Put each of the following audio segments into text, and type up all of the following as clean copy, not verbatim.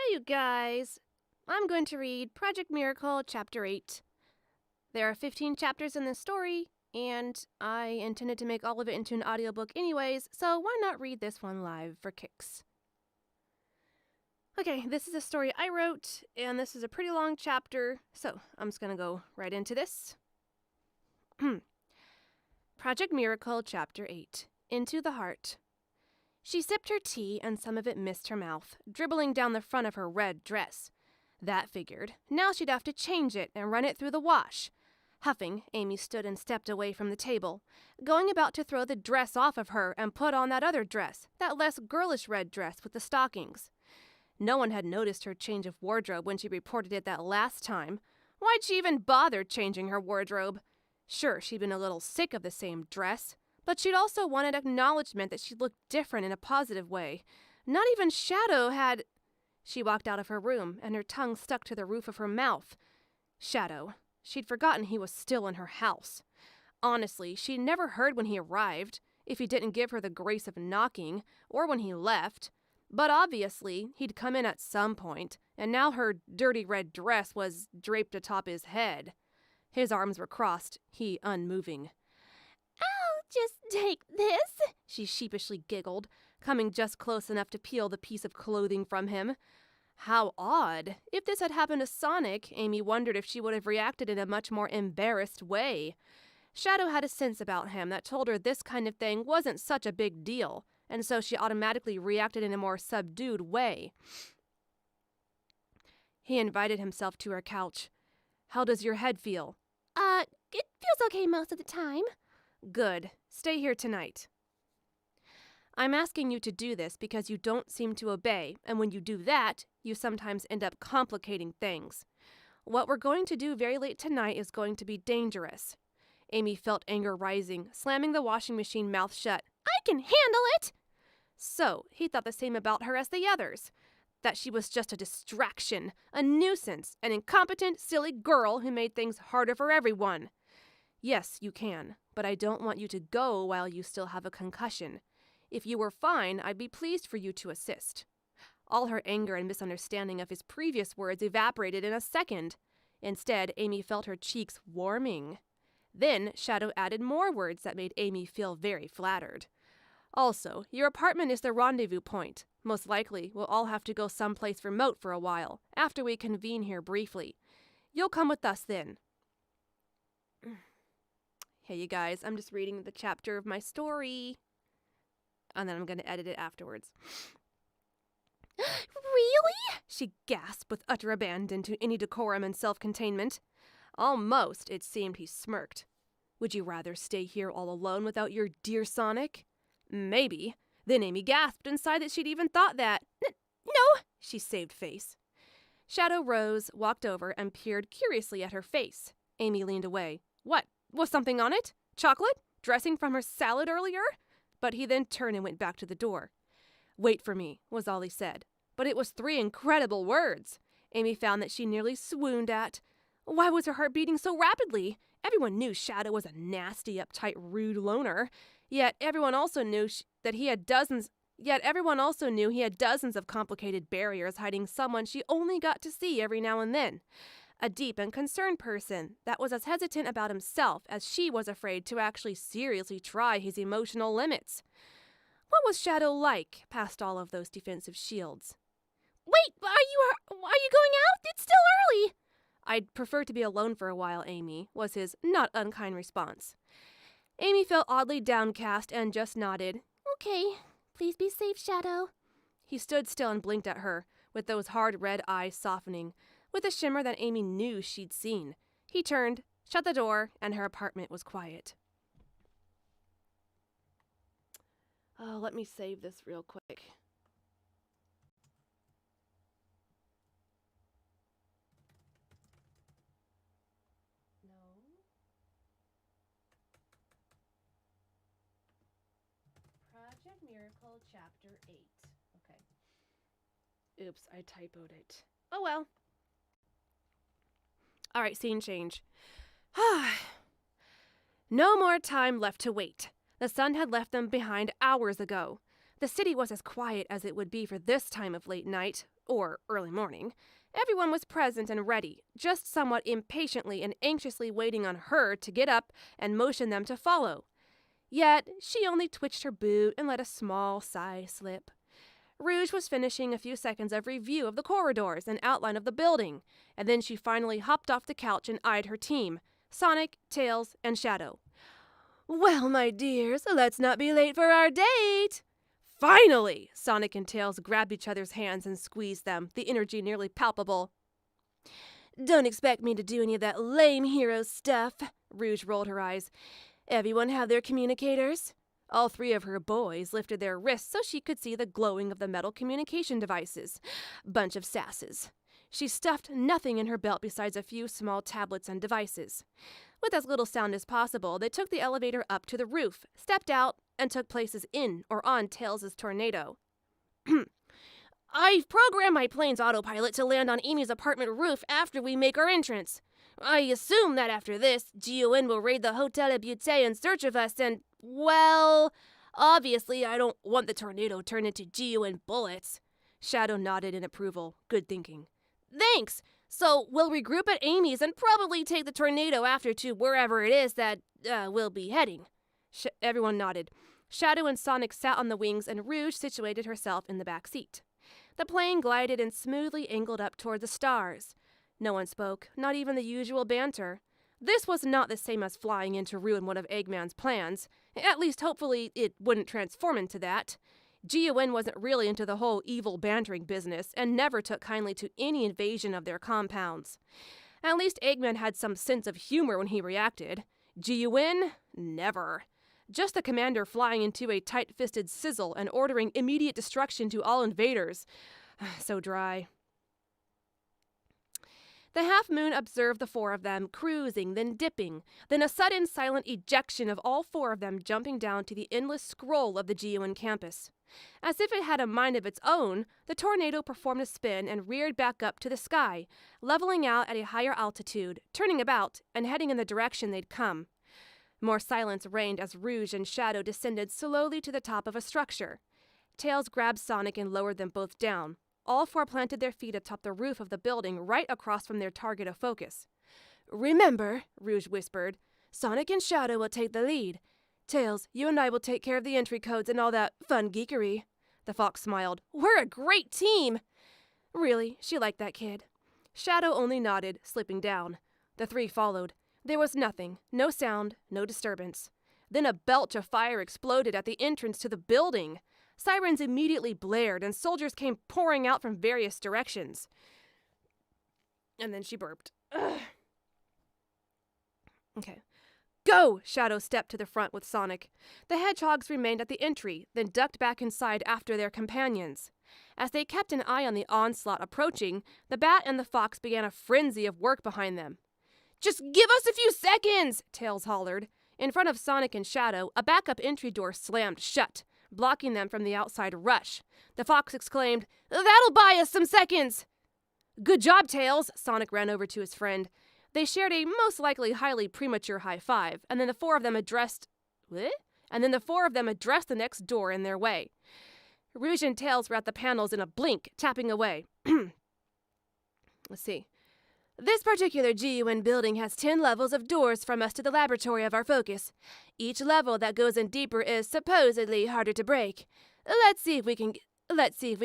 Hey, you guys. I'm going to read Project Miracle, Chapter 8. There are 15 chapters in this story, and I intended to make all of it into an audiobook anyways, so why not read this one live for kicks? Okay, this is a story I wrote, and this is a pretty long chapter, so I'm just going to go right into this. Project Miracle, Chapter 8. Into the Heart. She sipped her tea, and some of it missed her mouth, dribbling down the front of her red dress. That figured. Now she'd have to change it and run it through the wash. Huffing, Amy stood and stepped away from the table, going about to throw the dress off of her and put on that other dress, that less girlish red dress with the stockings. No one had noticed her change of wardrobe when she reported it that last time. Why'd she even bother changing her wardrobe? Sure, she'd been a little sick of the same dress, but she'd also wanted acknowledgement that she looked different in a positive way. Not even Shadow had... She walked out of her room, and her tongue stuck to the roof of her mouth. Shadow. She'd forgotten he was still in her house. Honestly, she'd never heard when he arrived, if he didn't give her the grace of knocking, or when he left. But obviously, he'd come in at some point, and now her dirty red dress was draped atop his head. His arms were crossed, he unmoving. "I'll just take this," she sheepishly giggled, coming just close enough to peel the piece of clothing from him. How odd. If this had happened to Sonic, Amy wondered if she would have reacted in a much more embarrassed way. Shadow had a sense about him that told her this kind of thing wasn't such a big deal, and so she automatically reacted in a more subdued way. He invited himself to her couch. "How does your head feel?" It feels okay most of the time." "Good. Stay here tonight." "I'm asking you to do this because you don't seem to obey, and when you do that, you sometimes end up complicating things. What we're going to do very late tonight is going to be dangerous." Amy felt anger rising, slamming the washing machine mouth shut. "I can handle it!" So, he thought the same about her as the others. That she was just a distraction, a nuisance, an incompetent, silly girl who made things harder for everyone. "Yes, you can, but I don't want you to go while you still have a concussion. If you were fine, I'd be pleased for you to assist." All her anger and misunderstanding of his previous words evaporated in a second. Instead, Amy felt her cheeks warming. Then, Shadow added more words that made Amy feel very flattered. "Also, your apartment is the rendezvous point. Most likely, we'll all have to go someplace remote for a while, after we convene here briefly. You'll come with us then." Hey, you guys, I'm just reading the chapter of my story, and then I'm going to edit it afterwards. "Really?" she gasped with utter abandon to any decorum and self-containment. Almost, it seemed he smirked. "Would you rather stay here all alone without your dear Sonic?" "Maybe." Then Amy gasped and sighed that she'd even thought that. No." She saved face. Shadow rose, walked over, and peered curiously at her face. Amy leaned away. "What? Was something on it? Chocolate? Dressing from her salad earlier?" But he then turned and went back to the door. "Wait for me," was all he said. But it was 3 incredible words. Amy found that she nearly swooned at. Why was her heart beating so rapidly? Everyone knew Shadow was a nasty, uptight, rude loner. Yet everyone also knew he had dozens of complicated barriers hiding someone she only got to see every now and then. A deep and concerned person that was as hesitant about himself as she was afraid to actually seriously try his emotional limits. What was Shadow like past all of those defensive shields? "Wait, are you going out? It's still early." "I'd prefer to be alone for a while, Amy," was his not unkind response. Amy felt oddly downcast and just nodded. "Okay, please be safe, Shadow." He stood still and blinked at her, with those hard red eyes softening, with a shimmer that Amy knew she'd seen. He turned, shut the door, and her apartment was quiet. Oh, let me save this real quick. No. Project Miracle, Chapter 8. Okay. Oops, I typoed it. Oh well. All right, scene change. No more time left to wait. The sun had left them behind hours ago. The city was as quiet as it would be for this time of late night, or early morning. Everyone was present and ready, just somewhat impatiently and anxiously waiting on her to get up and motion them to follow. Yet she only twitched her boot and let a small sigh slip. Rouge was finishing a few seconds of review of the corridors and outline of the building, and then she finally hopped off the couch and eyed her team, Sonic, Tails, and Shadow. "Well, my dears, let's not be late for our date!" "Finally!" Sonic and Tails grabbed each other's hands and squeezed them, the energy nearly palpable. "Don't expect me to do any of that lame hero stuff," Rouge rolled her eyes. "Everyone have their communicators?" All three of her boys lifted their wrists so she could see the glowing of the metal communication devices. Bunch of sasses. She stuffed nothing in her belt besides a few small tablets and devices. With as little sound as possible, they took the elevator up to the roof, stepped out, and took places in or on Tails' tornado. "I've programmed my plane's autopilot to land on Amy's apartment roof after we make our entrance. I assume that after this, GON will raid the Hotel at Butte in search of us and, well, obviously I don't want the tornado turned into GON bullets." Shadow nodded in approval. Good thinking. "Thanks! So we'll regroup at Amy's and probably take the tornado after to wherever it is that we'll be heading." Everyone nodded. Shadow and Sonic sat on the wings and Rouge situated herself in the back seat. The plane glided and smoothly angled up toward the stars. No one spoke, not even the usual banter. This was not the same as flying in to ruin one of Eggman's plans. At least, hopefully, it wouldn't transform into that. GON wasn't really into the whole evil bantering business and never took kindly to any invasion of their compounds. At least Eggman had some sense of humor when he reacted. GON? Never. Just the commander flying into a tight-fisted sizzle and ordering immediate destruction to all invaders. So dry. The half-moon observed the four of them, cruising, then dipping, then a sudden silent ejection of all four of them jumping down to the endless scroll of the GON campus. As if it had a mind of its own, the tornado performed a spin and reared back up to the sky, leveling out at a higher altitude, turning about, and heading in the direction they'd come. More silence reigned as Rouge and Shadow descended slowly to the top of a structure. Tails grabbed Sonic and lowered them both down. All four planted their feet atop the roof of the building right across from their target of focus. "Remember," Rouge whispered, "Sonic and Shadow will take the lead. Tails, you and I will take care of the entry codes and all that fun geekery." The fox smiled. "We're a great team!" Really, she liked that kid. Shadow only nodded, slipping down. The three followed. There was nothing, no sound, no disturbance. Then a belch of fire exploded at the entrance to the building. Sirens immediately blared, and soldiers came pouring out from various directions. And then she burped. Ugh. Okay. "Go!" Shadow stepped to the front with Sonic. The hedgehogs remained at the entry, then ducked back inside after their companions. As they kept an eye on the onslaught approaching, the bat and the fox began a frenzy of work behind them. "Just give us a few seconds!" Tails hollered. In front of Sonic and Shadow, a backup entry door slammed shut, blocking them from the outside rush. The fox exclaimed, "That'll buy us some seconds!" "Good job, Tails!" Sonic ran over to his friend. They shared a most likely highly premature high five, and then the four of them addressed the next door in their way. Rouge and Tails were at the panels in a blink, tapping away. Let's see. "This particular GUN building has 10 levels of doors from us to the laboratory of our focus. Each level that goes in deeper is supposedly harder to break. Let's see if we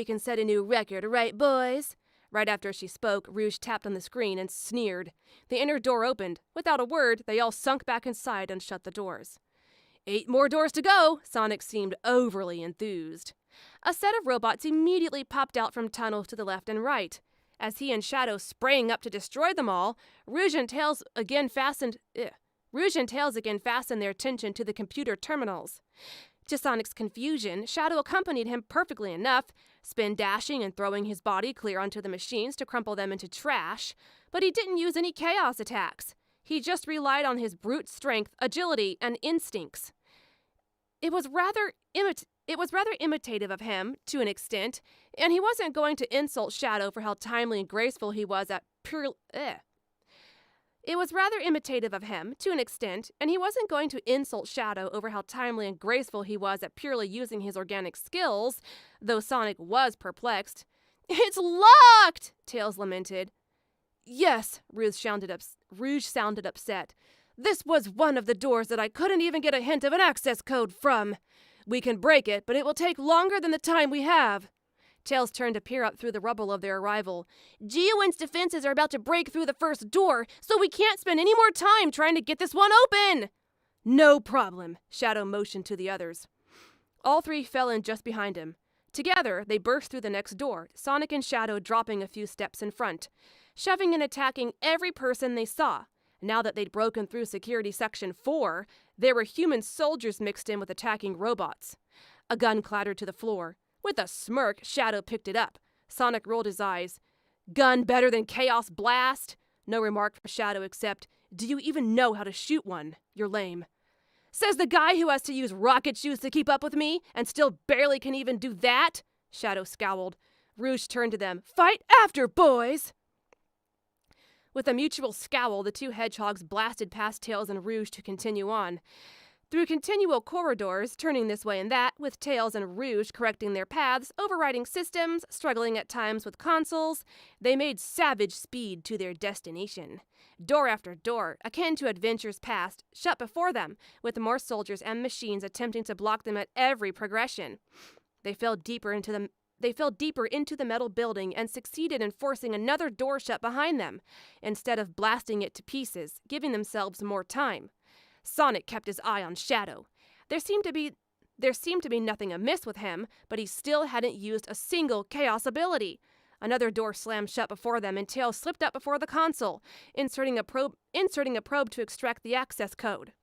can set a new record, right, boys?" Right after she spoke, Rouge tapped on the screen and sneered. The inner door opened. Without a word, they all sunk back inside and shut the doors. 8 more doors to go! Sonic seemed overly enthused. A set of robots immediately popped out from tunnels to the left and right. As he and Shadow sprang up to destroy them all, Rouge and Tails again fastened their attention to the computer terminals. To Sonic's confusion, Shadow accompanied him perfectly enough, spin dashing and throwing his body clear onto the machines to crumple them into trash, but he didn't use any chaos attacks. He just relied on his brute strength, agility, and instincts. It was rather imitative of him, to an extent, and he wasn't going to insult Shadow for how timely and graceful he was at It was rather imitative of him, to an extent, and he wasn't going to insult Shadow over how timely and graceful he was at purely using his organic skills, though Sonic was perplexed. "It's locked!" Tails lamented. "Yes," Rouge sounded upset. "This was one of the doors that I couldn't even get a hint of an access code from. We can break it, but it will take longer than the time we have." Tails turned to peer up through the rubble of their arrival. "Geoen's defenses are about to break through the first door, so we can't spend any more time trying to get this one open." "No problem," Shadow motioned to the others. All three fell in just behind him. Together, they burst through the next door, Sonic and Shadow dropping a few steps in front, shoving and attacking every person they saw. Now that they'd broken through Security Section 4, there were human soldiers mixed in with attacking robots. A gun clattered to the floor. With a smirk, Shadow picked it up. Sonic rolled his eyes. "Gun better than Chaos Blast?" No remark from Shadow except, "Do you even know how to shoot one? You're lame." "Says the guy who has to use rocket shoes to keep up with me, and still barely can even do that?" Shadow scowled. Rouge turned to them. "Fight after, boys!" With a mutual scowl, the two hedgehogs blasted past Tails and Rouge to continue on. Through continual corridors, turning this way and that, with Tails and Rouge correcting their paths, overriding systems, struggling at times with consoles, they made savage speed to their destination. Door after door, akin to adventures past, shut before them, with more soldiers and machines attempting to block them at every progression. They fell deeper into the metal building and succeeded in forcing another door shut behind them, instead of blasting it to pieces, giving themselves more time. Sonic kept his eye on Shadow. There seemed to be nothing amiss with him, but he still hadn't used a single Chaos ability. Another door slammed shut before them, and Tails slipped up before the console, inserting a probe to extract the access code.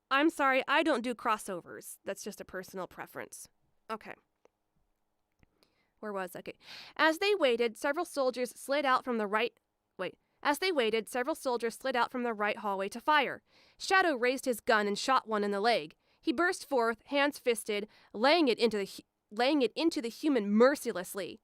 I'm sorry, I don't do crossovers. That's just a personal preference. Okay. Where was I? Okay. As they waited, several soldiers slid out from the right hallway to fire. Shadow raised his gun and shot one in the leg. He burst forth, hands fisted, laying it into the human mercilessly.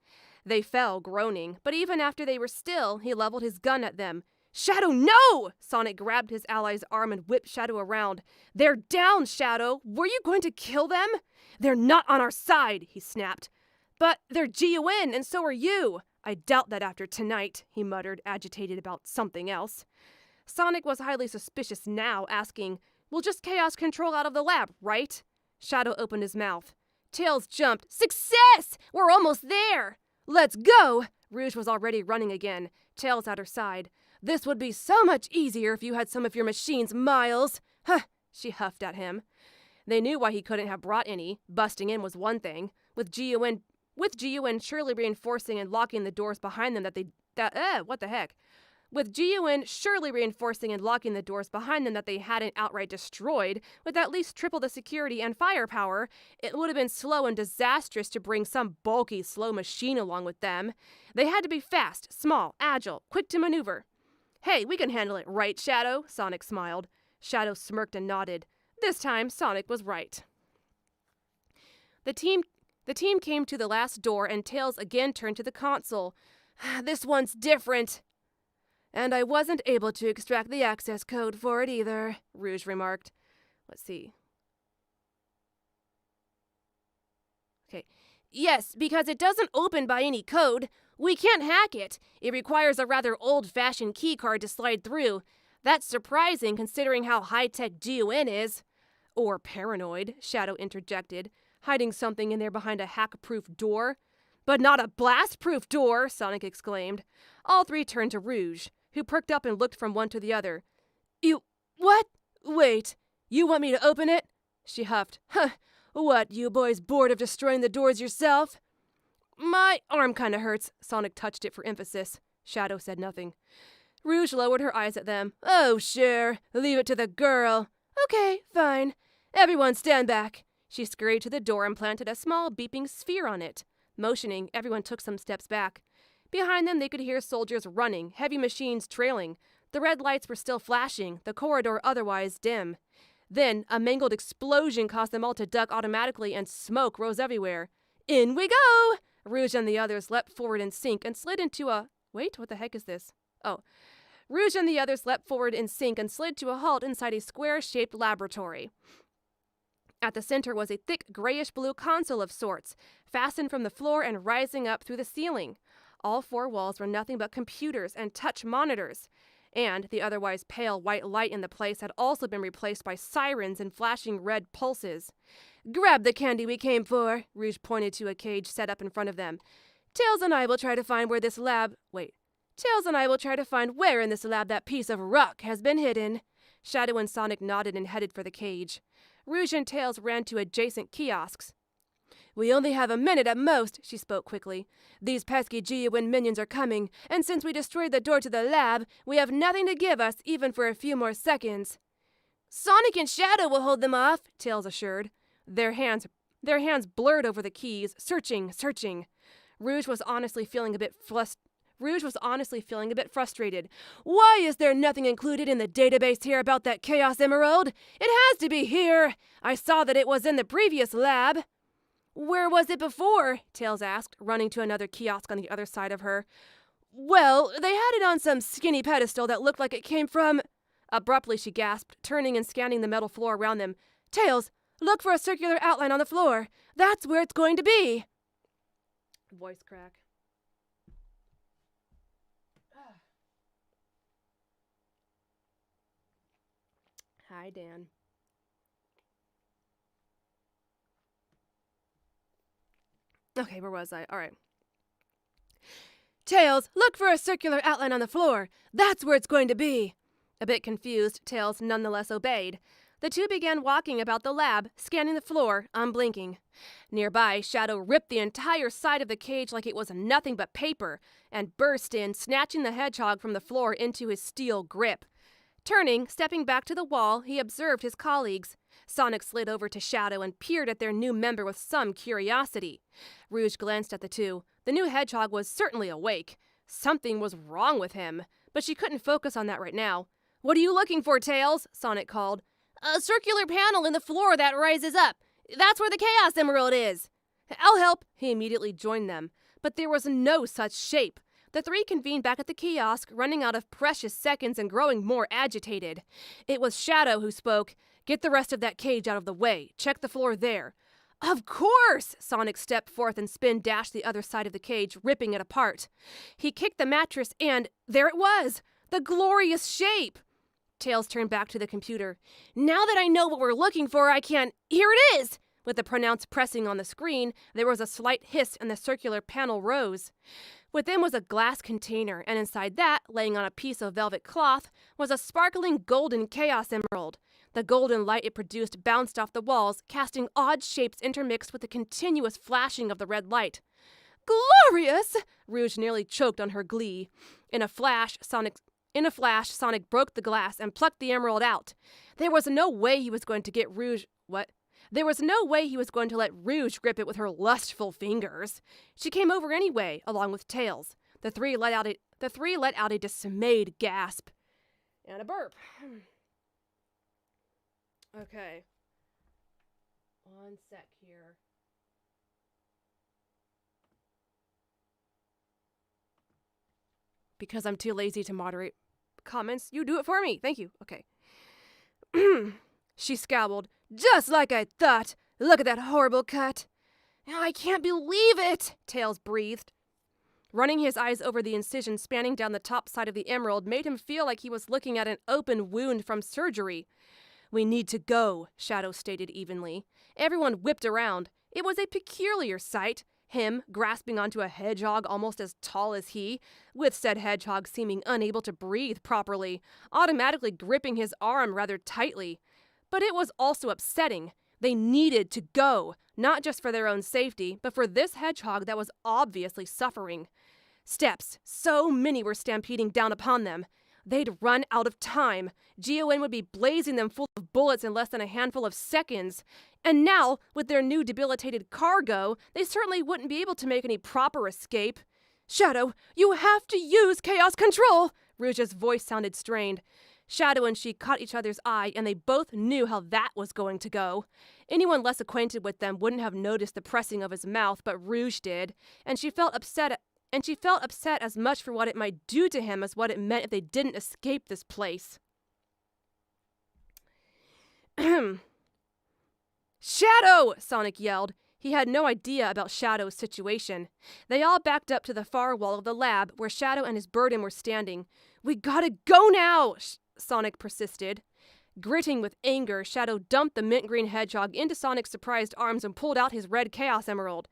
They fell, groaning, but even after they were still, he leveled his gun at them. "Shadow, no!" Sonic grabbed his ally's arm and whipped Shadow around. "They're down, Shadow! Were you going to kill them?" "They're not on our side," he snapped. "But they're Geoen, and so are you." "I doubt that after tonight," he muttered, agitated about something else. Sonic was highly suspicious now, asking, "We'll just chaos control out of the lab, right?" Shadow opened his mouth. Tails jumped. "Success! We're almost there!" "Let's go!" Rouge was already running again, Tails at her side. "This would be so much easier if you had some of your machines, Miles." "Huh," she huffed at him. They knew why he couldn't have brought any. Busting in was one thing. With Geoen surely reinforcing and locking the doors behind them With Geoen surely reinforcing and locking the doors behind them that they hadn't outright destroyed, with at least triple the security and firepower, it would have been slow and disastrous to bring some bulky, slow machine along with them. They had to be fast, small, agile, quick to maneuver. "Hey, we can handle it, right, Shadow?" Sonic smiled. Shadow smirked and nodded. This time, Sonic was right. The team came to the last door, and Tails again turned to the console. "This one's different." "And I wasn't able to extract the access code for it either," Rouge remarked. Let's see. Okay. "Yes, because it doesn't open by any code. We can't hack it. It requires a rather old-fashioned keycard to slide through. That's surprising considering how high-tech Geoen is." "Or paranoid," Shadow interjected, hiding something in there behind a hack-proof door. "But not a blast-proof door!" Sonic exclaimed. All three turned to Rouge, who perked up and looked from one to the other. What? Wait, you want me to open it?" She huffed. "Huh, what, you boys bored of destroying the doors yourself?" "My arm kinda hurts." Sonic touched it for emphasis. Shadow said nothing. Rouge lowered her eyes at them. "Oh, sure, leave it to the girl." "Okay, fine. Everyone stand back." She scurried to the door and planted a small beeping sphere on it. Motioning, everyone took some steps back. Behind them, they could hear soldiers running, heavy machines trailing. The red lights were still flashing, the corridor otherwise dim. Then, a mangled explosion caused them all to duck automatically, and smoke rose everywhere. In we go! Rouge and the others leapt forward in sync and slid into a... Wait, what the heck is this? Oh. Rouge and the others leapt forward in sync and slid to a halt inside a square-shaped laboratory. At the center was a thick grayish-blue console of sorts, fastened from the floor and rising up through the ceiling. All four walls were nothing but computers and touch monitors, and the otherwise pale white light in the place had also been replaced by sirens and flashing red pulses. "Grab the candy we came for," Rouge pointed to a cage set up in front of them. Tails and I will try to find where in this lab that piece of rock has been hidden." Shadow and Sonic nodded and headed for the cage. Rouge and Tails ran to adjacent kiosks. "We only have a minute at most," she spoke quickly. "These pesky Geowyn minions are coming, and since we destroyed the door to the lab, we have nothing to give us even for a few more seconds." "Sonic and Shadow will hold them off," Tails assured. Their hands blurred over the keys, searching. Rouge was honestly feeling a bit frustrated. "Why is there nothing included in the database here about that Chaos Emerald? It has to be here! I saw that it was in the previous lab." "Where was it before?" Tails asked, running to another kiosk on the other side of her. "Well, they had it on some skinny pedestal that looked like it came from..." Abruptly she gasped, turning and scanning the metal floor around them. "Tails, look for a circular outline on the floor. That's where it's going to be." Voice crack. Hi, Dan. Okay, where was I? All right. "Tails, look for a circular outline on the floor. That's where it's going to be." A bit confused, Tails nonetheless obeyed. The two began walking about the lab, scanning the floor, unblinking. Nearby, Shadow ripped the entire side of the cage like it was nothing but paper, and burst in, snatching the hedgehog from the floor into his steel grip. Turning, stepping back to the wall, he observed his colleagues. Sonic slid over to Shadow and peered at their new member with some curiosity. Rouge glanced at the two. The new hedgehog was certainly awake. Something was wrong with him, but she couldn't focus on that right now. "What are you looking for, Tails?" Sonic called. "A circular panel in the floor that rises up. That's where the Chaos Emerald is." "I'll help." He immediately joined them, but there was no such shape. The three convened back at the kiosk, running out of precious seconds and growing more agitated. It was Shadow who spoke. "Get the rest of that cage out of the way. Check the floor there." "Of course!" Sonic stepped forth and spin dashed the other side of the cage, ripping it apart. He kicked the mattress and there it was! The glorious shape! Tails turned back to the computer. "Now that I know what we're looking for, I can... Here it is!" With the pronounced pressing on the screen, there was a slight hiss and the circular panel rose. Within was a glass container, and inside that, laying on a piece of velvet cloth, was a sparkling golden Chaos Emerald. The golden light it produced bounced off the walls, casting odd shapes intermixed with the continuous flashing of the red light. "Glorious!" Rouge nearly choked on her glee. In a flash, Sonic broke the glass and plucked the emerald out. There was no way he was going to get Rouge... What? There was no way he was going to let Rouge grip it with her lustful fingers. She came over anyway, along with Tails. The three let out a dismayed gasp. And a burp. Okay. One sec here. Because I'm too lazy to moderate comments, you do it for me. Thank you. Okay. She scowled. "Just like I thought. Look at that horrible cut." "I can't believe it," Tails breathed. Running his eyes over the incision spanning down the top side of the emerald made him feel like he was looking at an open wound from surgery. "We need to go," Shadow stated evenly. Everyone whipped around. It was a peculiar sight. Him grasping onto a hedgehog almost as tall as he, with said hedgehog seeming unable to breathe properly, automatically gripping his arm rather tightly. But it was also upsetting. They needed to go, not just for their own safety, but for this hedgehog that was obviously suffering. Steps, so many were stampeding down upon them. They'd run out of time. Geowyn would be blazing them full of bullets in less than a handful of seconds. And now, with their new debilitated cargo, they certainly wouldn't be able to make any proper escape. "Shadow, you have to use chaos control!" Rouge's voice sounded strained. Shadow and she caught each other's eye, and they both knew how that was going to go. Anyone less acquainted with them wouldn't have noticed the pressing of his mouth, but Rouge did, and she felt upset as much for what it might do to him as what it meant if they didn't escape this place. Shadow! Sonic yelled. He had no idea about Shadow's situation. They all backed up to the far wall of the lab, where Shadow and his burden were standing. We gotta go now! Sonic persisted. Gritting with anger, Shadow dumped the mint green hedgehog into Sonic's surprised arms and pulled out his red Chaos Emerald.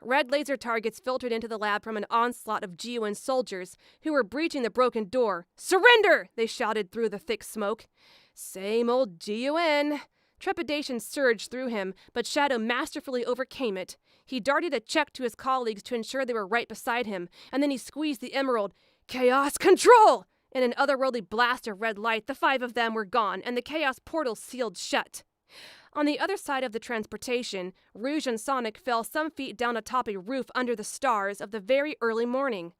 Red laser targets filtered into the lab from an onslaught of Geoan soldiers who were breaching the broken door. Surrender! They shouted through the thick smoke. Same old Geoan. Trepidation surged through him, but Shadow masterfully overcame it. He darted a check to his colleagues to ensure they were right beside him, and then he squeezed the emerald. Chaos control! In an otherworldly blast of red light, the 5 of them were gone, and the chaos portal sealed shut. On the other side of the transportation, Rouge and Sonic fell some feet down atop a roof under the stars of the very early morning.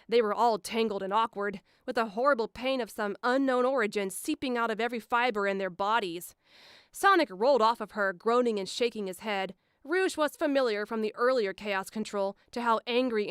They were all tangled and awkward, with a horrible pain of some unknown origin seeping out of every fiber in their bodies. Sonic rolled off of her, groaning and shaking his head. Rouge was familiar from the earlier chaos control to how angry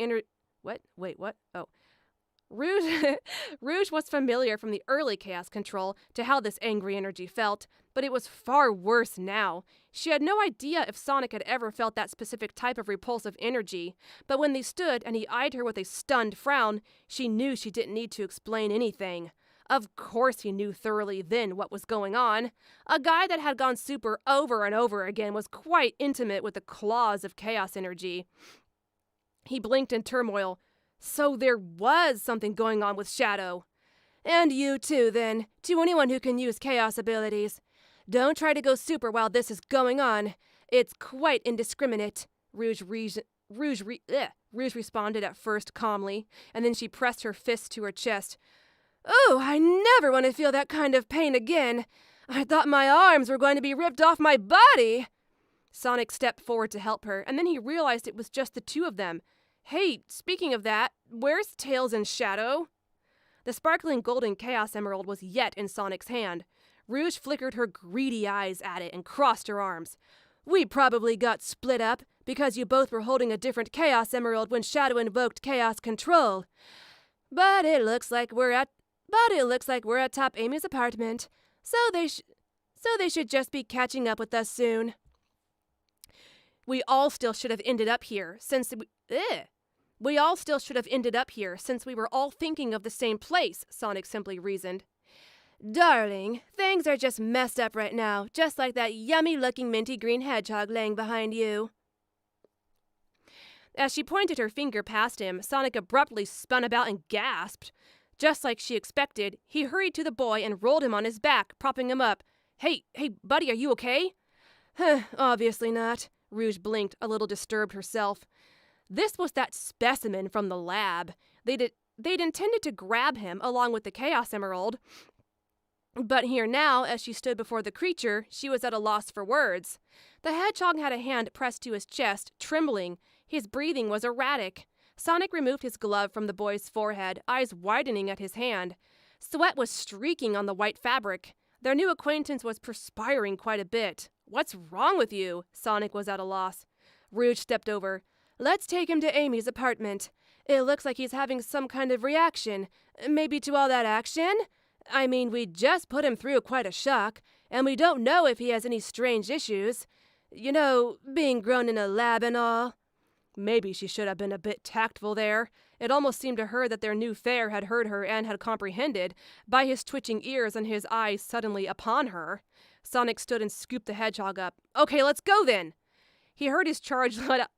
Rouge was familiar from the early chaos control to how this angry energy felt, but it was far worse now. She had no idea if Sonic had ever felt that specific type of repulsive energy, but when they stood and he eyed her with a stunned frown, she knew she didn't need to explain anything. Of course he knew thoroughly then what was going on. A guy that had gone super over and over again was quite intimate with the claws of chaos energy. He blinked in turmoil. So there was something going on with Shadow. And you too, then, to anyone who can use chaos abilities. Don't try to go super while this is going on. It's quite indiscriminate, Rouge responded at first calmly, and then she pressed her fist to her chest. Oh, I never want to feel that kind of pain again. I thought my arms were going to be ripped off my body. Sonic stepped forward to help her, and then he realized it was just the 2 of them. Hey, speaking of that, where's Tails and Shadow? The sparkling golden Chaos Emerald was yet in Sonic's hand. Rouge flickered her greedy eyes at it and crossed her arms. We probably got split up because you both were holding a different Chaos Emerald when Shadow invoked Chaos Control. But it looks like we're at Top Amy's apartment, so they should just be catching up with us soon. We all still should have ended up here since we were all thinking of the same place, Sonic simply reasoned. Darling, things are just messed up right now, just like that yummy-looking minty green hedgehog laying behind you. As she pointed her finger past him, Sonic abruptly spun about and gasped. Just like she expected, he hurried to the boy and rolled him on his back, propping him up. Hey, buddy, are you okay? Obviously not. Rouge blinked, a little disturbed herself. This was that specimen from the lab. They'd intended to grab him along with the Chaos Emerald. But here now, as she stood before the creature, she was at a loss for words. The hedgehog had a hand pressed to his chest, trembling. His breathing was erratic. Sonic removed his glove from the boy's forehead, eyes widening at his hand. Sweat was streaking on the white fabric. Their new acquaintance was perspiring quite a bit. What's wrong with you? Sonic was at a loss. Rouge stepped over. Let's take him to Amy's apartment. It looks like he's having some kind of reaction. Maybe to all that action? I mean, we just put him through quite a shock, and we don't know if he has any strange issues. You know, being grown in a lab and all. Maybe she should have been a bit tactful there. It almost seemed to her that their new fare had heard her and had comprehended, by his twitching ears and his eyes suddenly upon her. Sonic stood and scooped the hedgehog up. Okay, let's go then! He heard his charge let out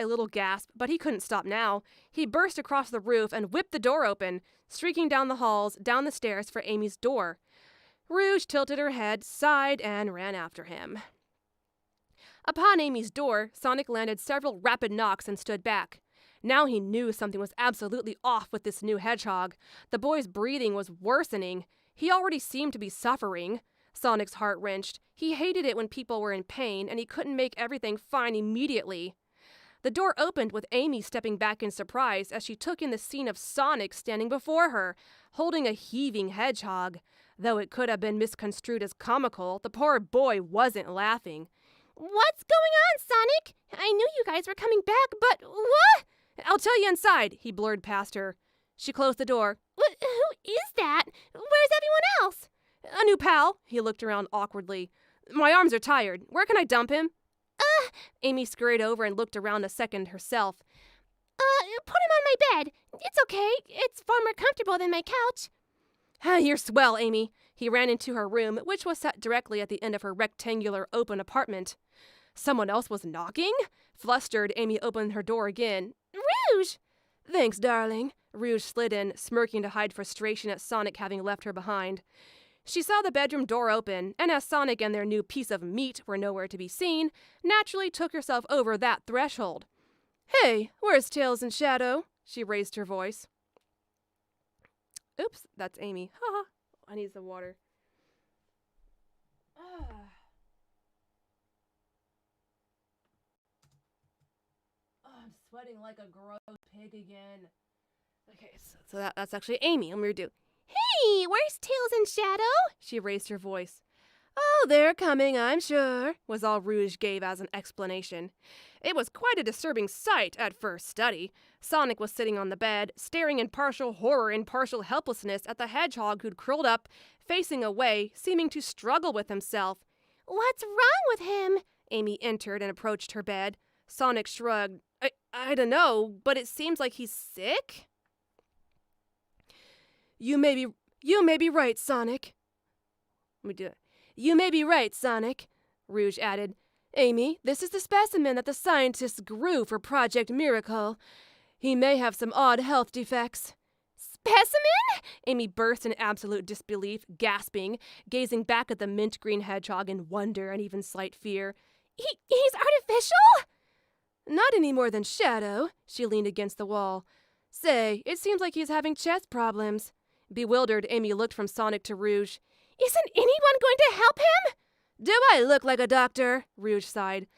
a little gasp, but he couldn't stop now. He burst across the roof and whipped the door open, streaking down the halls, down the stairs for Amy's door. Rouge tilted her head, sighed, and ran after him. Upon Amy's door, Sonic landed several rapid knocks and stood back. Now he knew something was absolutely off with this new hedgehog. The boy's breathing was worsening. He already seemed to be suffering. Sonic's heart wrenched. He hated it when people were in pain, and he couldn't make everything fine immediately. The door opened with Amy stepping back in surprise as she took in the scene of Sonic standing before her, holding a heaving hedgehog. Though it could have been misconstrued as comical, the poor boy wasn't laughing. What's going on, Sonic? I knew you guys were coming back, but what? I'll tell you inside, he blurred past her. She closed the door. Who is that? Where's everyone else? A new pal. He looked around awkwardly. My arms are tired. Where can I dump him? Amy scurried over and looked around a second herself. Put him on my bed. It's okay. It's far more comfortable than my couch. You're swell, Amy. He ran into her room, which was set directly at the end of her rectangular open apartment. Someone else was knocking? Flustered, Amy opened her door again. Rouge! Thanks, darling. Rouge slid in, smirking to hide frustration at Sonic having left her behind. She saw the bedroom door open, and as Sonic and their new piece of meat were nowhere to be seen, naturally took herself over that threshold. Hey, where's Tails and Shadow? She raised her voice. Oops, that's Amy. Haha. I need some water. I'm sweating like a gross pig again. Okay, so that's actually Amy. I'm going to do. Hey, where's Tails and Shadow? She raised her voice. Oh, they're coming, I'm sure, was all Rouge gave as an explanation. It was quite a disturbing sight at first study. Sonic was sitting on the bed, staring in partial horror and partial helplessness at the hedgehog who'd curled up, facing away, seeming to struggle with himself. What's wrong with him? Amy entered and approached her bed. Sonic shrugged. I don't know, but it seems like he's sick? You may be right, Sonic. Let me do it. You may be right, Sonic, Rouge added. Amy, this is the specimen that the scientists grew for Project Miracle. He may have some odd health defects. Specimen? Amy burst in absolute disbelief, gasping, gazing back at the mint green hedgehog in wonder and even slight fear. He's artificial? Not any more than Shadow. She leaned against the wall. Say, it seems like he's having chest problems. Bewildered, Amy looked from Sonic to Rouge. Isn't anyone going to help him? Do I look like a doctor? Rouge sighed.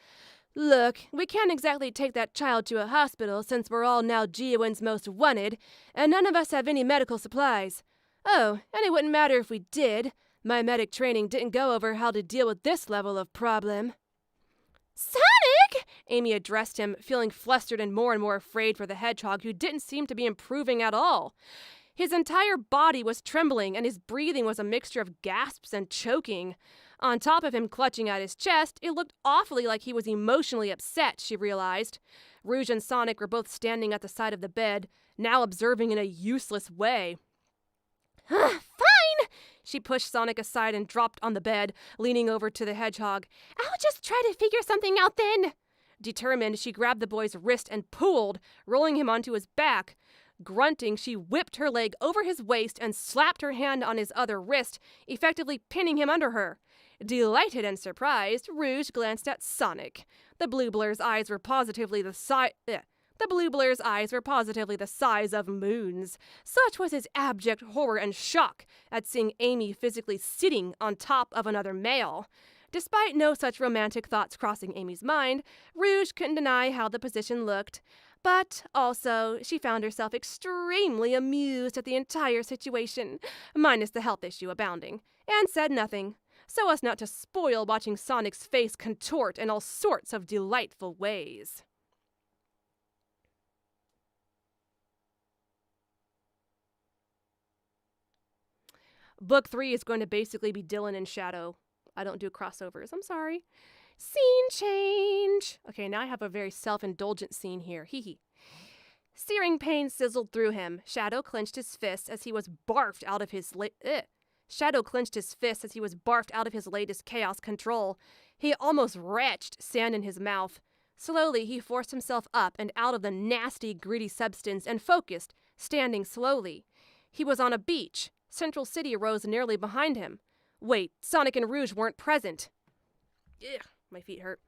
Look, we can't exactly take that child to a hospital since we're all now Geowen's most wanted, and none of us have any medical supplies. Oh, and it wouldn't matter if we did. My medic training didn't go over how to deal with this level of problem. Sonic! Amy addressed him, feeling flustered and more afraid for the hedgehog who didn't seem to be improving at all. His entire body was trembling, and his breathing was a mixture of gasps and choking. On top of him clutching at his chest, it looked awfully like he was emotionally upset, she realized. Rouge and Sonic were both standing at the side of the bed, now observing in a useless way. Fine! She pushed Sonic aside and dropped on the bed, leaning over to the hedgehog. I'll just try to figure something out then. Determined, she grabbed the boy's wrist and pulled, rolling him onto his back. Grunting, she whipped her leg over his waist and slapped her hand on his other wrist, effectively pinning him under her. Delighted and surprised, Rouge glanced at Sonic. The blue blur's eyes were positively the size of moons. Such was his abject horror and shock at seeing Amy physically sitting on top of another male. Despite no such romantic thoughts crossing Amy's mind, Rouge couldn't deny how the position looked. But also, she found herself extremely amused at the entire situation, minus the health issue abounding, and said nothing, so as not to spoil watching Sonic's face contort in all sorts of delightful ways. Book 3 is going to basically be Dylan and Shadow. I don't do crossovers. I'm sorry. Scene change. Okay, now I have a very self-indulgent scene here. Hee hee. Searing pain sizzled through him. Shadow clenched his fist as he was barfed out of his latest chaos control. He almost retched sand in his mouth. Slowly, he forced himself up and out of the nasty, gritty substance and focused, standing slowly. He was on a beach. Central City rose nearly behind him. Wait, Sonic and Rouge weren't present. Ugh, my feet hurt.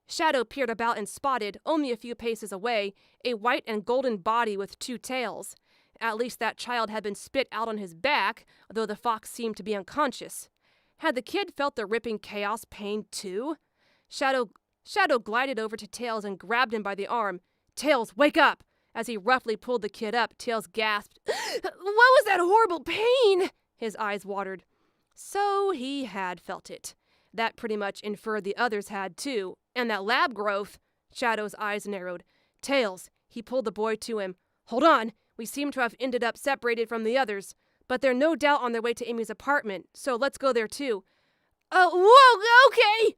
Shadow peered about and spotted, only a few paces away, a white and golden body with two tails. At least that child had been spit out on his back, though the fox seemed to be unconscious. Had the kid felt the ripping chaos pain too? Shadow Shadow glided over to Tails and grabbed him by the arm. "Tails, wake up!" As he roughly pulled the kid up, Tails gasped. "What was that horrible pain?" His eyes watered. So he had felt it. That pretty much inferred the others had too. And that lab growth. Shadow's eyes narrowed. "Tails," he pulled the boy to him. "Hold on. We seem to have ended up separated from the others. But they're no doubt on their way to Amy's apartment, so let's go there too." "Oh, whoa, okay!"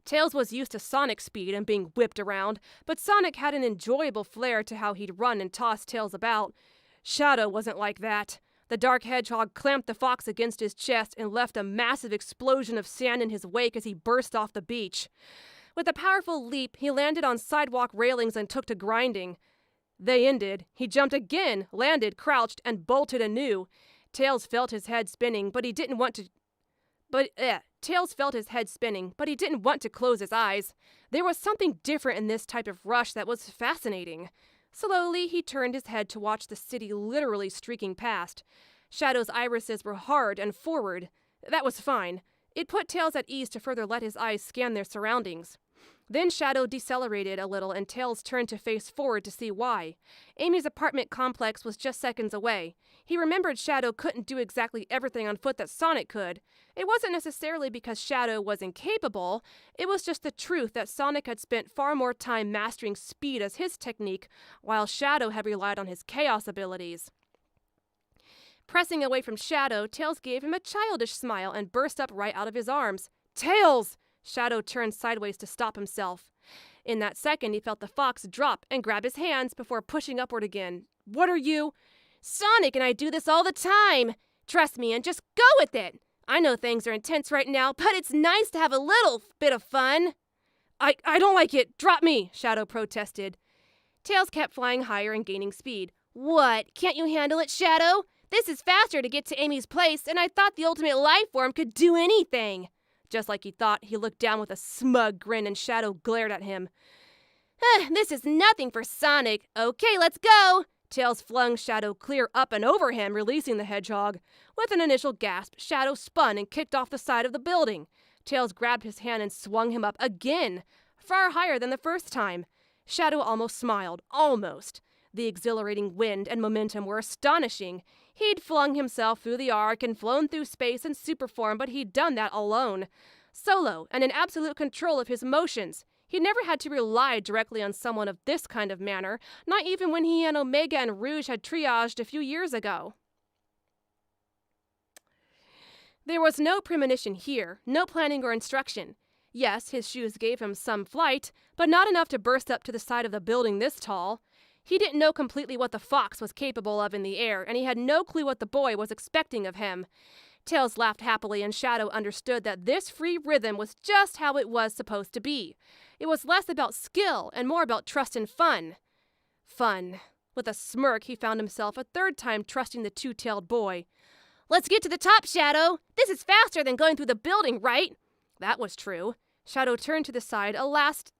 Tails was used to Sonic's speed and being whipped around, but Sonic had an enjoyable flair to how he'd run and toss Tails about. Shadow wasn't like that. The dark hedgehog clamped the fox against his chest and left a massive explosion of sand in his wake as he burst off the beach. With a powerful leap, he landed on sidewalk railings and took to grinding. They ended. He jumped again, landed, crouched, and bolted anew. Tails felt his head spinning, but he didn't want to close his eyes. There was something different in this type of rush that was fascinating. Slowly, he turned his head to watch the city literally streaking past. Shadow's irises were hard and forward. That was fine. It put Tails at ease to further let his eyes scan their surroundings. Then Shadow decelerated a little and Tails turned to face forward to see why. Amy's apartment complex was just seconds away. He remembered Shadow couldn't do exactly everything on foot that Sonic could. It wasn't necessarily because Shadow was incapable. It was just the truth that Sonic had spent far more time mastering speed as his technique, while Shadow had relied on his chaos abilities. Pressing away from Shadow, Tails gave him a childish smile and burst up right out of his arms. "Tails!" Shadow turned sideways to stop himself. In that second, he felt the fox drop and grab his hands before pushing upward again. "What are you?" "Sonic and I do this all the time. Trust me and just go with it. I know things are intense right now, but it's nice to have a little bit of fun." I don't like it. Drop me," Shadow protested. Tails kept flying higher and gaining speed. "What? Can't you handle it, Shadow? This is faster to get to Amy's place, and I thought the ultimate life form could do anything." Just like he thought, he looked down with a smug grin and Shadow glared at him. "This is nothing for Sonic. Okay, let's go." Tails flung Shadow clear up and over him, releasing the hedgehog. With an initial gasp, Shadow spun and kicked off the side of the building. Tails grabbed his hand and swung him up again, far higher than the first time. Shadow almost smiled. Almost. The exhilarating wind and momentum were astonishing. He'd flung himself through the arc and flown through space in superform, but he'd done that alone. Solo, and in absolute control of his motions. He never had to rely directly on someone of this kind of manner, not even when he and Omega and Rouge had triaged a few years ago. There was no premonition here, no planning or instruction. Yes, his shoes gave him some flight, but not enough to burst up to the side of the building this tall. He didn't know completely what the fox was capable of in the air, and he had no clue what the boy was expecting of him. Tails laughed happily, and Shadow understood that this free rhythm was just how it was supposed to be. It was less about skill and more about trust and fun. Fun. With a smirk, he found himself a third time trusting the two-tailed boy. "Let's get to the top, Shadow. This is faster than going through the building, right?" That was true. Shadow turned to the side a last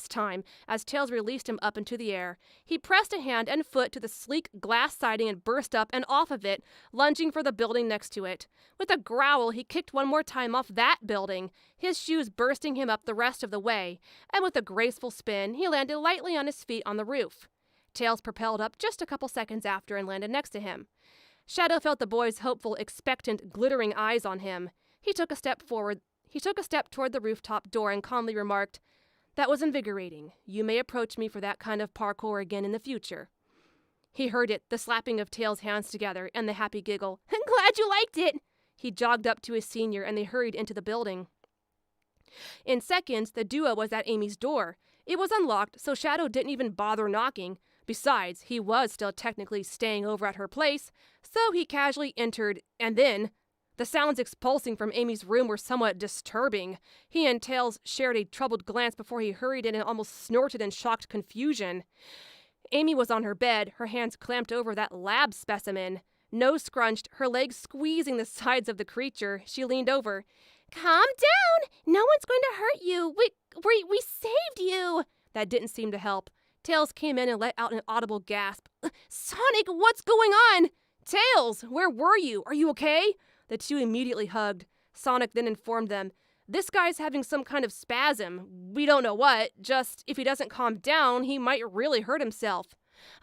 time as Tails released him up into the air. He pressed a hand and foot to the sleek glass siding and burst up and off of it, lunging for the building next to it. With a growl, he kicked one more time off that building, his shoes bursting him up the rest of the way, and with a graceful spin, he landed lightly on his feet on the roof. Tails propelled up just a couple seconds after and landed next to him. Shadow felt the boy's hopeful, expectant, glittering eyes on him. He took a step toward the rooftop door and calmly remarked, "That was invigorating. You may approach me for that kind of parkour again in the future." He heard it, the slapping of Tails' hands together, and the happy giggle. "Glad you liked it." He jogged up to his senior, and they hurried into the building. In seconds, the duo was at Amy's door. It was unlocked, so Shadow didn't even bother knocking. Besides, he was still technically staying over at her place, so he casually entered, and then the sounds expulsing from Amy's room were somewhat disturbing. He and Tails shared a troubled glance before he hurried in and almost snorted in shocked confusion. Amy was on her bed, her hands clamped over that lab specimen. Nose scrunched, her legs squeezing the sides of the creature. She leaned over. "Calm down! No one's going to hurt you! We saved you!" That didn't seem to help. Tails came in and let out an audible gasp. "Sonic, what's going on?" "Tails, where were you? Are you okay?" The two immediately hugged. Sonic then informed them, This guy's having some kind of spasm. We don't know what. Just if he doesn't calm down, he might really hurt himself.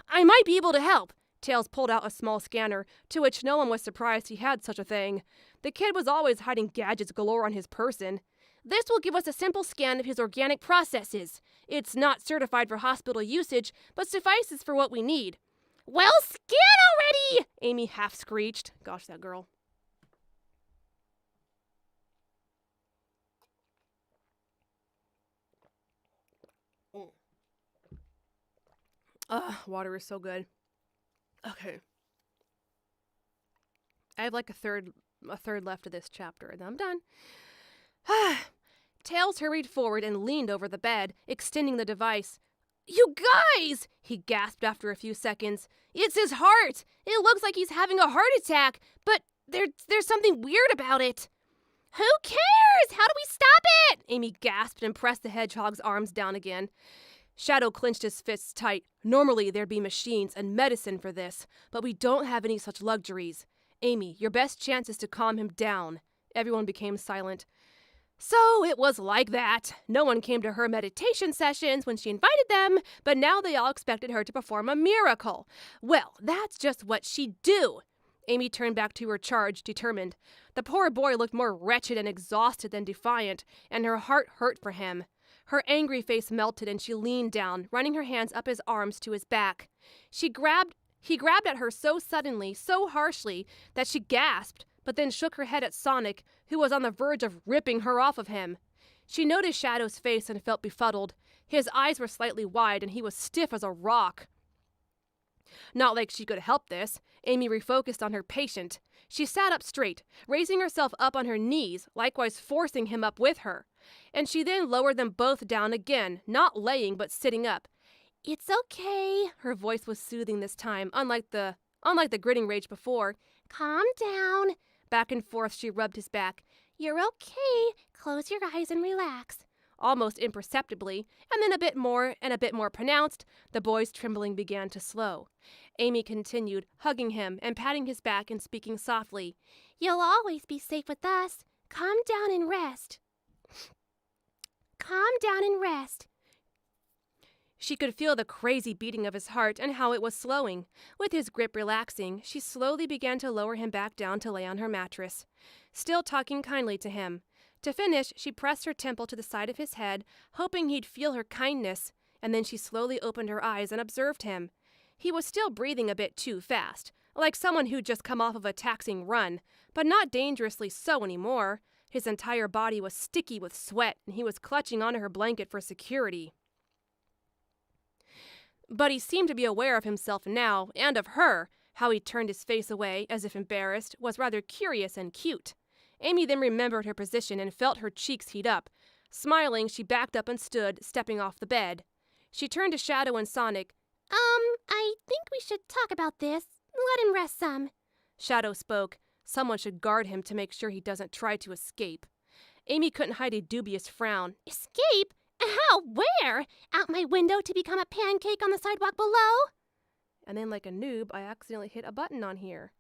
I might be able to help. Tails pulled out a small scanner, to which no one was surprised he had such a thing. The kid was always hiding gadgets galore on his person. This will give us a simple scan of his organic processes. It's not certified for hospital usage, but suffices for what we need. Well, scan already! Amy half screeched. Gosh, that girl. Water is so good. Okay. I have like a third left of this chapter, and then I'm done. Tails hurried forward and leaned over the bed, extending the device. You guys! He gasped after a few seconds. It's his heart! It looks like he's having a heart attack, but there's something weird about it. Who cares? How do we stop it? Amy gasped and pressed the hedgehog's arms down again. Shadow clenched his fists tight. Normally there'd be machines and medicine for this, but we don't have any such luxuries. Amy, your best chance is to calm him down. Everyone became silent. So it was like that. No one came to her meditation sessions when she invited them, but now they all expected her to perform a miracle. Well, that's just what she'd do. Amy turned back to her charge, determined. The poor boy looked more wretched and exhausted than defiant, and her heart hurt for him. Her angry face melted and she leaned down, running her hands up his arms to his back. He grabbed at her so suddenly, so harshly, that she gasped, but then shook her head at Sonic, who was on the verge of ripping her off of him. She noticed Shadow's face and felt befuddled. His eyes were slightly wide and he was stiff as a rock. Not like she could help this. Amy refocused on her patient. She sat up straight, raising herself up on her knees, likewise forcing him up with her. And she then lowered them both down again, not laying but sitting up. It's okay. Her voice was soothing this time, unlike the gritting rage before. Calm down. Back and forth she rubbed his back. You're okay. Close your eyes and relax. Almost imperceptibly, and then a bit more and a bit more pronounced, the boy's trembling began to slow. Amy continued, hugging him and patting his back and speaking softly. You'll always be safe with us. Calm down and rest. Calm down and rest. She could feel the crazy beating of his heart and how it was slowing. With his grip relaxing, she slowly began to lower him back down to lay on her mattress, still talking kindly to him. To finish, she pressed her temple to the side of his head, hoping he'd feel her kindness, and then she slowly opened her eyes and observed him. He was still breathing a bit too fast, like someone who'd just come off of a taxing run, but not dangerously so anymore. His entire body was sticky with sweat, and he was clutching onto her blanket for security. But he seemed to be aware of himself now, and of her. How he turned his face away, as if embarrassed, was rather curious and cute. Amy then remembered her position and felt her cheeks heat up. Smiling, she backed up and stood, stepping off the bed. She turned to Shadow and Sonic. I think we should talk about this. Let him rest some. Shadow spoke. Someone should guard him to make sure he doesn't try to escape. Amy couldn't hide a dubious frown. Escape? How? Where? Out my window to become a pancake on the sidewalk below? And then, like a noob, I accidentally hit a button on here.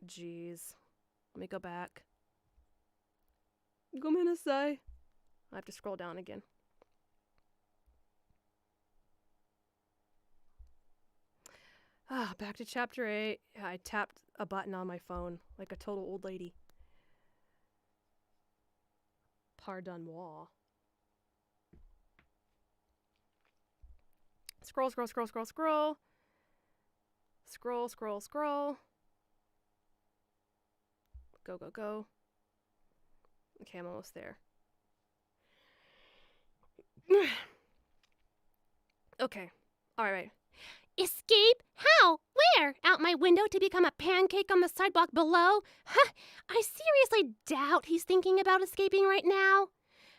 Jeez. Let me go back. Gomenasai. I have to scroll down again. Back to chapter 8. I tapped a button on my phone, like a total old lady. Pardon-moi. Scroll, scroll, scroll, scroll, scroll. Scroll, scroll, scroll. Go, go, go. Okay, I'm almost there. Okay. All right. Escape? How? Where? Out my window to become a pancake on the sidewalk below? Huh, I seriously doubt he's thinking about escaping right now.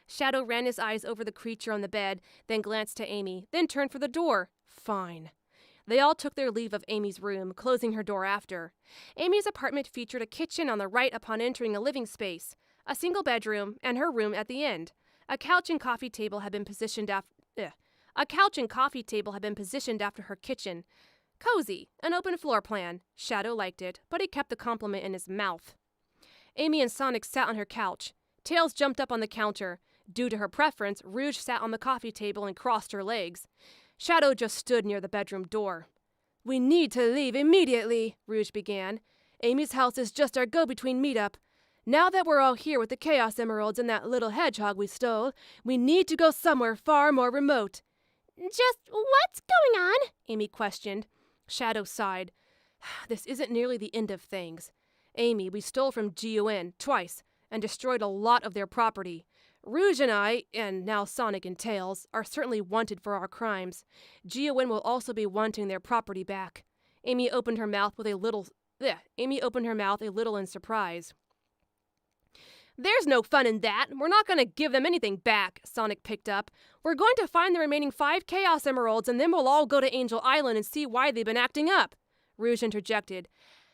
Shadow ran his eyes over the creature on the bed, then glanced to Amy, then turned for the door. Fine. They all took their leave of Amy's room, closing her door after. Amy's apartment featured a kitchen on the right upon entering a living space, a single bedroom, and her room at the end. A couch and coffee table had been positioned after her kitchen. Cozy, an open floor plan. Shadow liked it, but he kept the compliment in his mouth. Amy and Sonic sat on her couch. Tails jumped up on the counter. Due to her preference, Rouge sat on the coffee table and crossed her legs. Shadow just stood near the bedroom door. "We need to leave immediately," Rouge began. "Amy's house is just our go-between meetup. Now that we're all here with the Chaos Emeralds and that little hedgehog we stole, we need to go somewhere far more remote." "Just what's going on?" Amy questioned. Shadow sighed. "This isn't nearly the end of things. Amy, we stole from GUN twice and destroyed a lot of their property. Rouge and I, and now Sonic and Tails, are certainly wanted for our crimes. GUN will also be wanting their property back." Amy opened her mouth a little in surprise. "There's no fun in that. We're not going to give them anything back," Sonic picked up. "We're going to find the remaining 5 Chaos Emeralds, and then we'll all go to Angel Island and see why they've been acting up." Rouge interjected.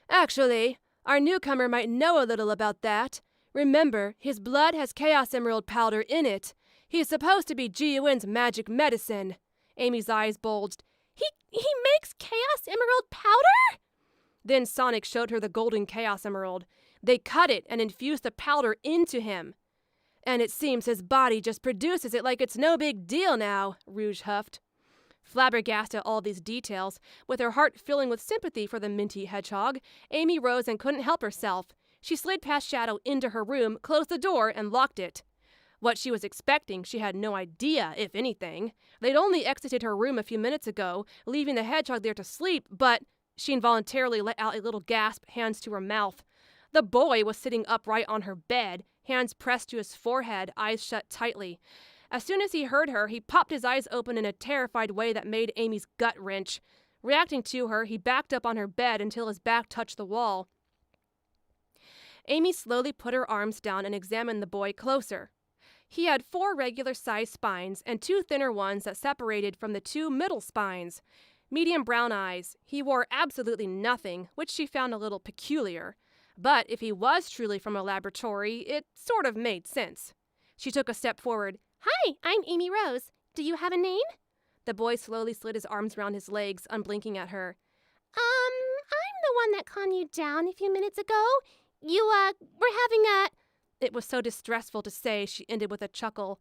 "Actually, our newcomer might know a little about that. Remember, his blood has Chaos Emerald powder in it. He's supposed to be GUN's magic medicine." Amy's eyes bulged. He makes Chaos Emerald powder?" Then Sonic showed her the golden Chaos Emerald. They cut it and infused the powder into him. "And it seems his body just produces it like it's no big deal now," Rouge huffed. Flabbergasted at all these details, with her heart filling with sympathy for the minty hedgehog, Amy rose and couldn't help herself. She slid past Shadow into her room, closed the door, and locked it. What she was expecting, she had no idea, if anything. They'd only exited her room a few minutes ago, leaving the hedgehog there to sleep, but she involuntarily let out a little gasp, hands to her mouth. The boy was sitting upright on her bed, hands pressed to his forehead, eyes shut tightly. As soon as he heard her, he popped his eyes open in a terrified way that made Amy's gut wrench. Reacting to her, he backed up on her bed until his back touched the wall. Amy slowly put her arms down and examined the boy closer. He had 4 regular-sized spines and 2 thinner ones that separated from the 2 middle spines. Medium brown eyes. He wore absolutely nothing, which she found a little peculiar. But if he was truly from a laboratory, it sort of made sense. She took a step forward. "Hi, I'm Amy Rose. Do you have a name?" The boy slowly slid his arms around his legs, unblinking at her. I'm the one that calmed you down a few minutes ago. You, were having a..." It was so distressful to say, she ended with a chuckle.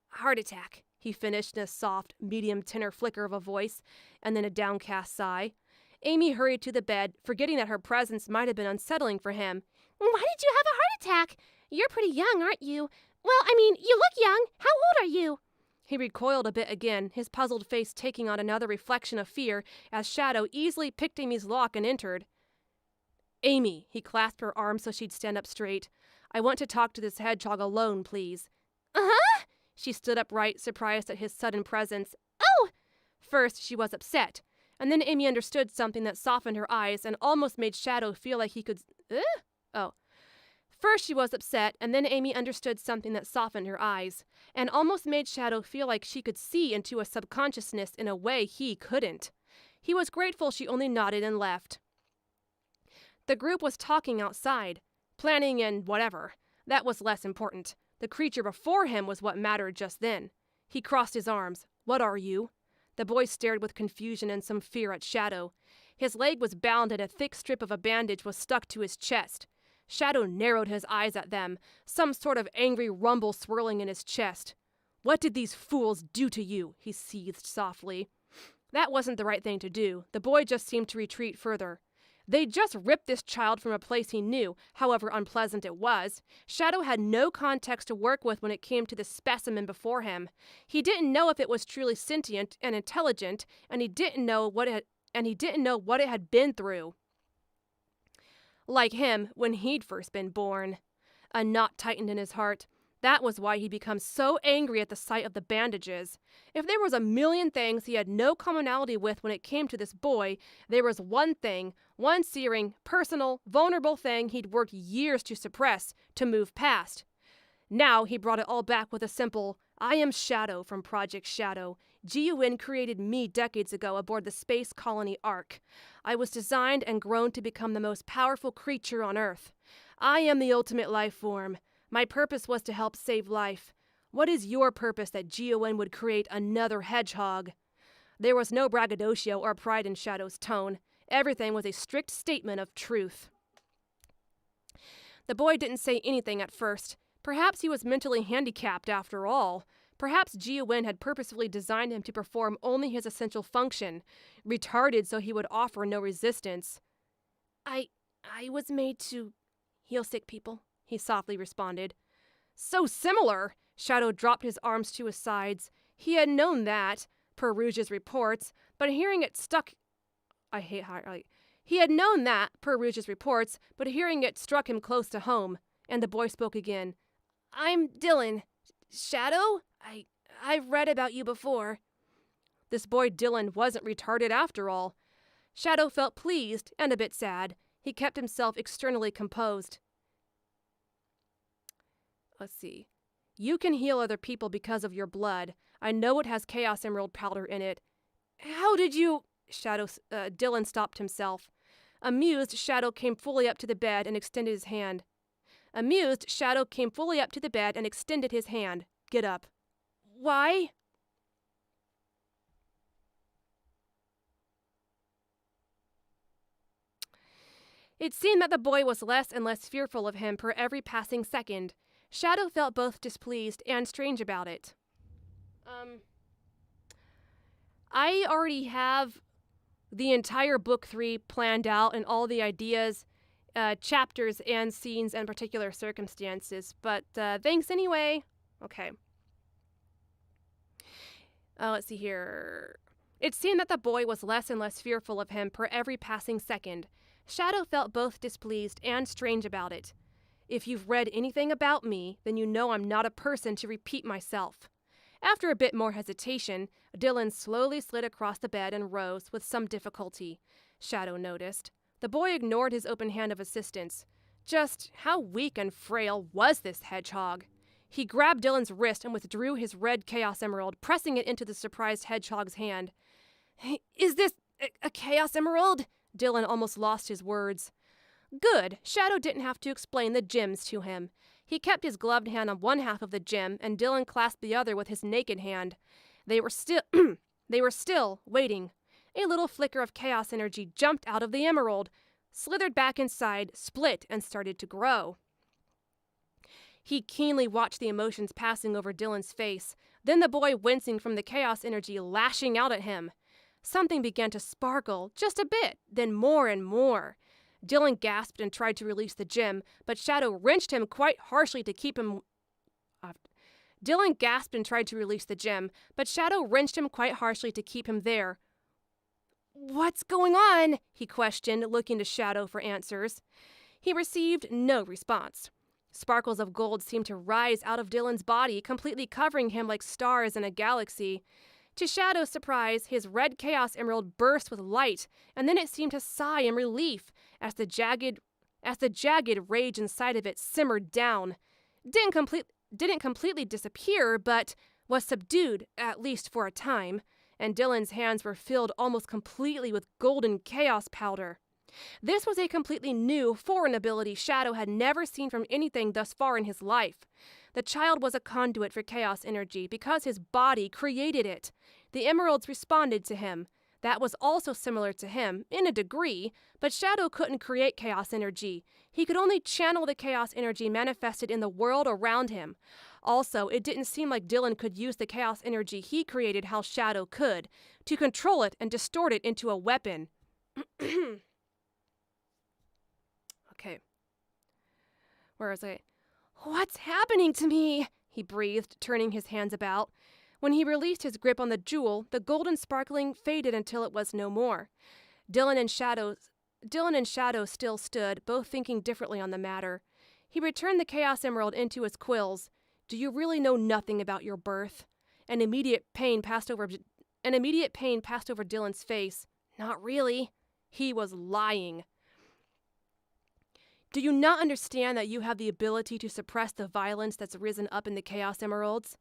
"Heart attack," he finished in a soft, medium tenor flicker of a voice, and then a downcast sigh. Amy hurried to the bed, forgetting that her presence might have been unsettling for him. "Why did you have a heart attack? You're pretty young, aren't you? Well, I mean, you look young. How old are you?" He recoiled a bit again, his puzzled face taking on another reflection of fear as Shadow easily picked Amy's lock and entered. "Amy," he clasped her arm so she'd stand up straight. "I want to talk to this hedgehog alone, please." "Uh-huh." She stood upright, surprised at his sudden presence. "Oh!" First, she was upset, and then Amy understood something that softened her eyes and almost made Shadow feel like he could... First, she was upset, and then Amy understood something that softened her eyes, and almost made Shadow feel like she could see into a subconsciousness in a way he couldn't. He was grateful she only nodded and left. The group was talking outside, planning and whatever. That was less important. The creature before him was what mattered just then. He crossed his arms. "What are you?" The boy stared with confusion and some fear at Shadow. His leg was bound and a thick strip of a bandage was stuck to his chest. Shadow narrowed his eyes at them, some sort of angry rumble swirling in his chest. "What did these fools do to you?" he seethed softly. That wasn't the right thing to do. The boy just seemed to retreat further. They'd just ripped this child from a place he knew, however unpleasant it was. Shadow had no context to work with when it came to the specimen before him. He didn't know if it was truly sentient and intelligent, and he didn't know what it had been through. Like him, when he'd first been born. A knot tightened in his heart. That was why he'd become so angry at the sight of the bandages. If there was a million things he had no commonality with when it came to this boy, there was one thing, one searing, personal, vulnerable thing he'd worked years to suppress, to move past. Now he brought it all back with a simple, "I am Shadow from Project Shadow. GUN created me decades ago aboard the space colony Ark. I was designed and grown to become the most powerful creature on Earth. I am the ultimate life form. My purpose was to help save life. What is your purpose that GUN would create another hedgehog?" There was no braggadocio or pride in Shadow's tone. Everything was a strict statement of truth. The boy didn't say anything at first. Perhaps he was mentally handicapped after all. Perhaps Ji-Wen had purposefully designed him to perform only his essential function, retarded so he would offer no resistance. I was made to heal sick people, he softly responded. So similar! Shadow dropped his arms to his sides. He had known that, per Rouge's reports, but hearing it struck him close to home, and the boy spoke again. I'm Dylan. Shadow? I've read about you before. This boy Dylan wasn't retarded after all. Shadow felt pleased and a bit sad. He kept himself externally composed. Let's see. You can heal other people because of your blood. I know it has Chaos Emerald powder in it. How did you... Dylan stopped himself. Amused, Shadow came fully up to the bed and extended his hand. Get up. Why? It seemed that the boy was less and less fearful of him per every passing second. Shadow felt both displeased and strange about it. I already have the entire book 3 planned out and all the ideas, chapters and scenes and particular circumstances, but thanks anyway. Okay. Let's see here. It seemed that the boy was less and less fearful of him per every passing second. Shadow felt both displeased and strange about it. If you've read anything about me, then you know I'm not a person to repeat myself. After a bit more hesitation, Dylan slowly slid across the bed and rose with some difficulty, Shadow noticed. The boy ignored his open hand of assistance. Just how weak and frail was this hedgehog? He grabbed Dylan's wrist and withdrew his red Chaos Emerald, pressing it into the surprised hedgehog's hand. Is this a Chaos Emerald? Dylan almost lost his words. Good. Shadow didn't have to explain the gems to him. He kept his gloved hand on one half of the gem, and Dylan clasped the other with his naked hand. They were still waiting. A little flicker of chaos energy jumped out of the emerald, slithered back inside, split, and started to grow. He keenly watched the emotions passing over Dylan's face, then the boy wincing from the chaos energy lashing out at him. Something began to sparkle, just a bit, then more and more. Dylan gasped and tried to release the gem, but Shadow wrenched him quite harshly to keep him... there. What's going on? He questioned, looking to Shadow for answers. He received no response. Sparkles of gold seemed to rise out of Dylan's body, completely covering him like stars in a galaxy. To Shadow's surprise, his red Chaos Emerald burst with light, and then it seemed to sigh in relief as the jagged rage inside of it simmered down. Didn't completely disappear, but was subdued, at least for a time, and Dylan's hands were filled almost completely with golden chaos powder. This was a completely new, foreign ability Shadow had never seen from anything thus far in his life. The child was a conduit for chaos energy because his body created it. The emeralds responded to him. That was also similar to him, in a degree, but Shadow couldn't create chaos energy. He could only channel the chaos energy manifested in the world around him. Also, it didn't seem like Dylan could use the chaos energy he created how Shadow could, to control it and distort it into a weapon. Okay. Where was I? What's happening to me? He breathed, turning his hands about. When he released his grip on the jewel, the golden sparkling faded until it was no more. Dylan and Shadow still stood, both thinking differently on the matter. He returned the Chaos Emerald into his quills. Do you really know nothing about your birth? An immediate pain passed over Dylan's face. Not really. He was lying. Do you not understand that you have the ability to suppress the violence that's risen up in the Chaos Emeralds?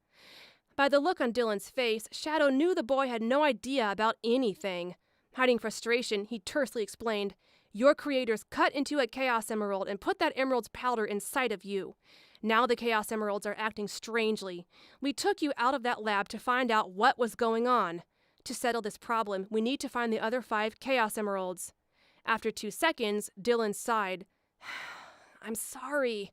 By the look on Dylan's face, Shadow knew the boy had no idea about anything. Hiding frustration, he tersely explained, Your creators cut into a Chaos Emerald and put that emerald's powder inside of you. Now the Chaos Emeralds are acting strangely. We took you out of that lab to find out what was going on. To settle this problem, we need to find the other 5 Chaos Emeralds. After 2 seconds, Dylan sighed. I'm sorry.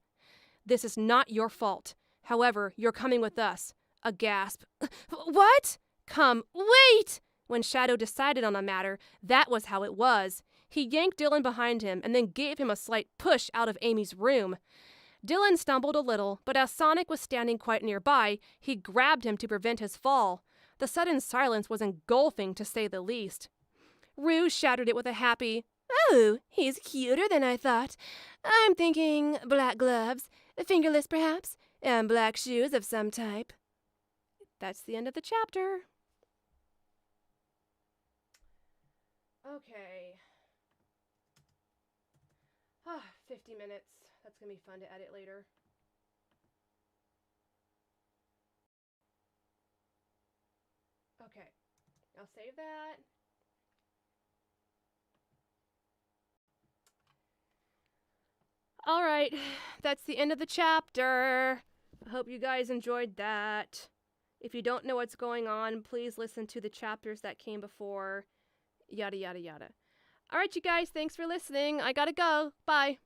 This is not your fault. However, you're coming with us. A gasp. What? Come, wait! When Shadow decided on a matter, that was how it was. He yanked Dylan behind him and then gave him a slight push out of Amy's room. Dylan stumbled a little, but as Sonic was standing quite nearby, he grabbed him to prevent his fall. The sudden silence was engulfing, to say the least. Rue shattered it with a happy, "Oh, he's cuter than I thought. I'm thinking black gloves, fingerless perhaps, and black shoes of some type." That's the end of the chapter. Okay. 50 minutes. That's going to be fun to edit later. Okay. I'll save that. All right. That's the end of the chapter. I hope you guys enjoyed that. If you don't know what's going on, please listen to the chapters that came before. Yada, yada, yada. All right, you guys. Thanks for listening. I gotta go. Bye.